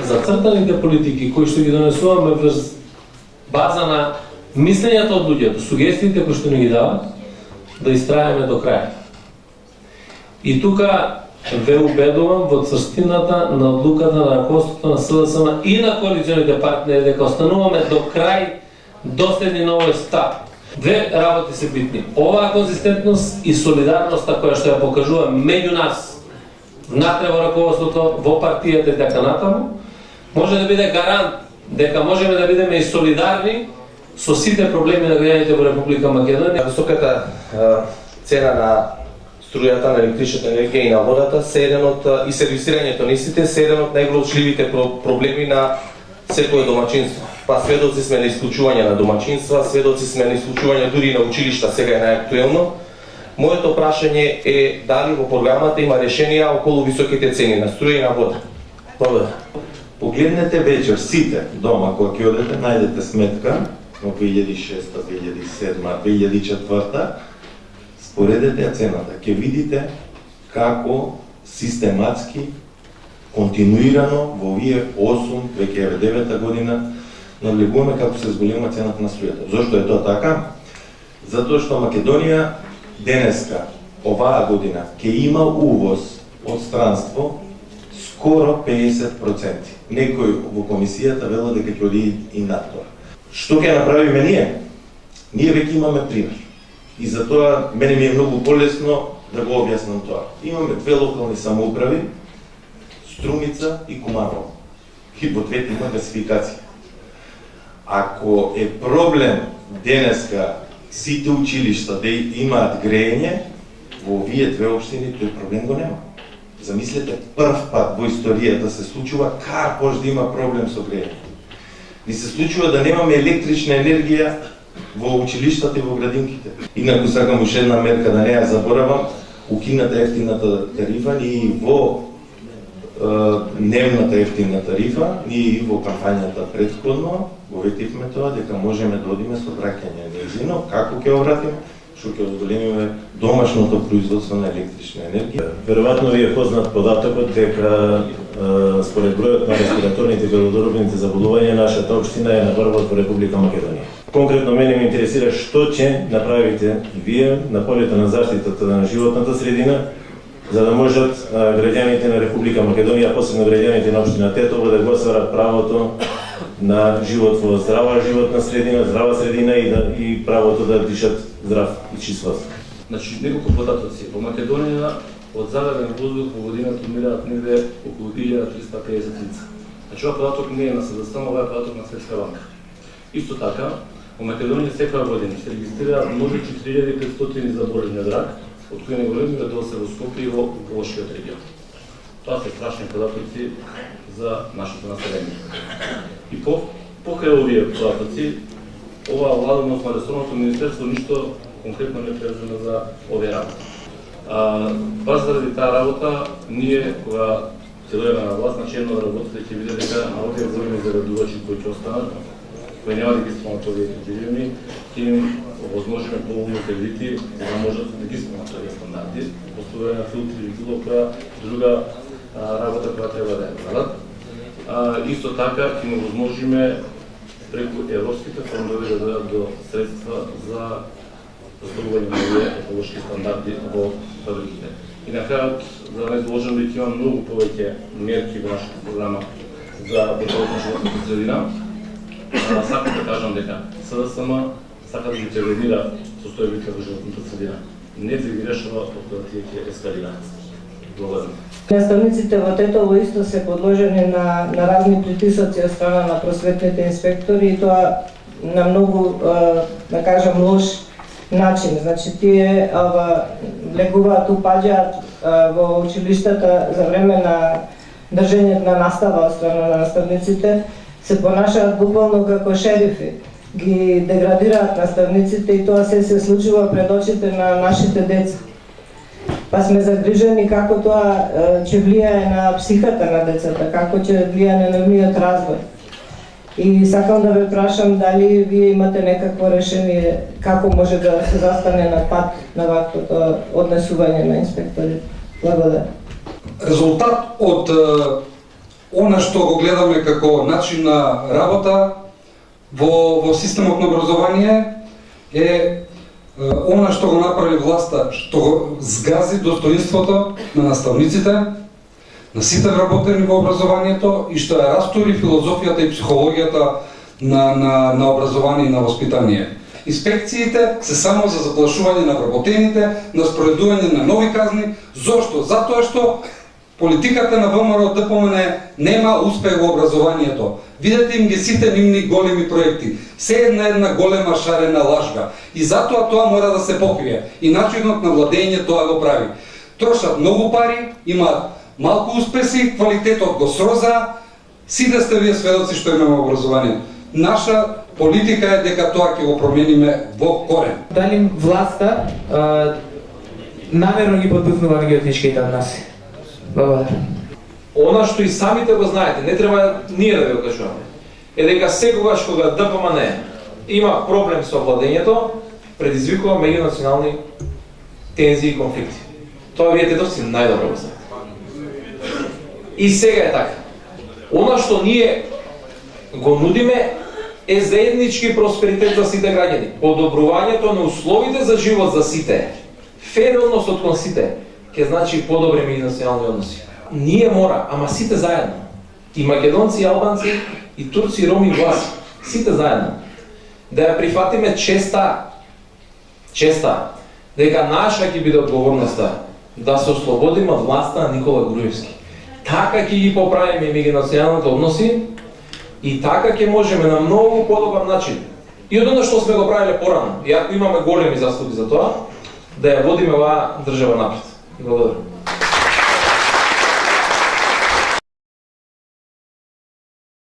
зацртаните политики кои што ги донесуваме врз база на мислењето од луѓето, сугестиите кои што ни ги дават, да истраеме до крај. И тука ве убедувам во црстината на одлуката на раковството на СДСМ и на коалиционите партнери дека остануваме до крај доследни на овој став. Две работи се битни. Оваа конзистентност и солидарноста која што ја покажува меѓу нас, внатре во раководството, во партијата и така натаму, може да биде гарант дека можеме да бидеме и солидарни со сите проблеми на граѓаните во Република Македонија. Високата цена на струјата, на електричната енергија и на водата и сервисирањето на истите се еден од најглавочливите проблеми на секое домаќинство. Па сведоци сме на исклучување на домаќинства, сведоци сме на исклучување дури на училишта, сега е најактуелно. Моето прашање е дали во програмата има решенија околу високите цени на струја и на вода. Благодарам. Погледнете вечер сите дома кога ќе одете, најдете сметка во 2006, 2007, 2004, споредете ја цената. Ќе видите како систематски, континуирано во овие 8, веќе 9 година навлегуваме како се зголема цената на струјата. Зошто е тоа така? Затоа што Македонија денеска, оваа година, ќе има увоз од странство скоро 50%. Некој во комисијата вела дека ќе оди и над тоа. Што ќе направиме ние? Ние веќе имаме пример. И затоа мене ми е многу полесно да го објаснам тоа. Имаме две локални самоуправи, Струмица и Куманово. И во двете има гасификација. Ако е проблем денеска сите училишта да имаат грејење, во овие две општини тој проблем го нема. Замислете, прв пат во историјата се случува Карпош да има проблем со грејење. Ни се случува да немаме електрична енергија во училиштата и во градинките. Инаку сакам уште една мерка да не ја заборавам, укината ефтината тарифа и во дневната ефтина тарифа, ние и во кампањата претходно го ветивме тоа дека можеме да одиме со враќање нејзино, како ќе обратиме, што ќе одголемиме домашното производство на електрична енергија. Веројатно ви е познат податокот дека според бројот на респираторните и белодробните заболувања нашата општина е на врвот во Република Македонија. Конкретно мене ме интересира што ќе направите вие на полето на заштитата на животната средина, за да можат граѓаните на Република Македонија, посебно граѓаните на општина Тетово, да го остварат правото на живот во здрава животна средина, здрава средина и правото да дишат здрав и чист воздух. Значи, неколку податоци. Во Македонија од загаден воздух во годината умираат негде околу 1350 лица. Значи, ова податок не е на СДСМ, ова е податок на Светска банка. Исто така, во Македонија секоја година се регистрираат може 4500 заболени од рак, од кои најголемите дел се во Скопје и во Волошкиот регион. Тоа се страшни податоци за нашето население. И покрај овие податоци, оваа влада, односно ресорното министерство, ништо конкретно не преземе за овие работи. Баш заради таа работа, ние, кога ќе дојдеме на власт, на едно да работите, ќе видите дека на овие големи зарадувачи кои ќе останат, кои нема да ги исполнат овие критериуми, ќе им овозможиме поголеми кредити за да можат да ги исполнат овие стандарди, поставување на филтри или било која друга работа која треба да ја прават. Исто така ќе им овозможиме преку европските фондови да дојдат до средства за постигнување на овие еколошки стандарди во фабриките. И на крајот, за да не изложам дека има многу повеќе мерки во нашата програма за борбата на животната средина, сакам да кажам дека СДСМ сака да интервенира состојбите во животната средина. Не да ги решава откога тие ќе ескалираат. Благодарам. Наставниците во Тетово исто се подложени на разни притисоци од страна на просветните инспектори и тоа на многу, да кажам, лош начин. Значи, тие влегуваат, упаѓаат во училиштата за време на држењето на настава од страна на наставниците, се понашаат буквално како шерифи. Ги деградираат наставниците и тоа се случува пред очите на нашите деца. Па сме загрижени како тоа ќе влијае на психата на децата, како ќе влијае на нивниот развој. И сакам да ве прашам дали вие имате некакво решение како може да се застане на пат на ваквото однесување на инспекторите. Благодарам. Резултат од она што го гледаме како начин на работа во системот на образование е она што го направи власта, што го згази достоинството на наставниците, на сите вработени во образованието и што ја растури филозофијата и психологијата на образование и на воспитание. Инспекциите се само за заплашување на вработените, на спроведување на нови казни. Зошто? Затоа што политиката на ВМРО ДПМН нема успех во образованието. Видете им ги сите нивни големи проекти. Се една голема шарена лажга. И затоа тоа мора да се покрие. И начинот на владење тоа го прави. Трошат многу пари, имаат малку успеси, квалитетот го сроза. Сите сте вие сведоци што имаме образование. Наша политика е дека тоа ќе го промениме во корен. Дали власта намерно ги подбутнува меѓуетничките односи? Благодарам. Она што и самите го знаете, не треба ние да ви го кажуваме, е дека секогаш кога ДПМН има проблем со владењето, предизвикува меѓунационални тензии и конфликти. Тоа вие тетовци најдобро го знаете. И сега е така. Она што ние го нудиме е заеднички просперитет за сите граѓани, подобрувањето на условите за живот за сите, фер односот кон сите, ќе значи подобри меѓунационални односи. Ние мора, ама сите заедно, и македонци, и албанци, и турци, и роми, и власи, сите заедно, да ја прифатиме честа, дека наша ќе биде одговорноста да се ослободиме од власта на Никола Груевски. Така ќе ги поправиме меѓунационалните односи и така ќе можеме на многу подобар начин. И од оно што сме го правиле порано, и ако имаме големи заслуги за тоа, да ја водиме оваа држава напред. Благодарам.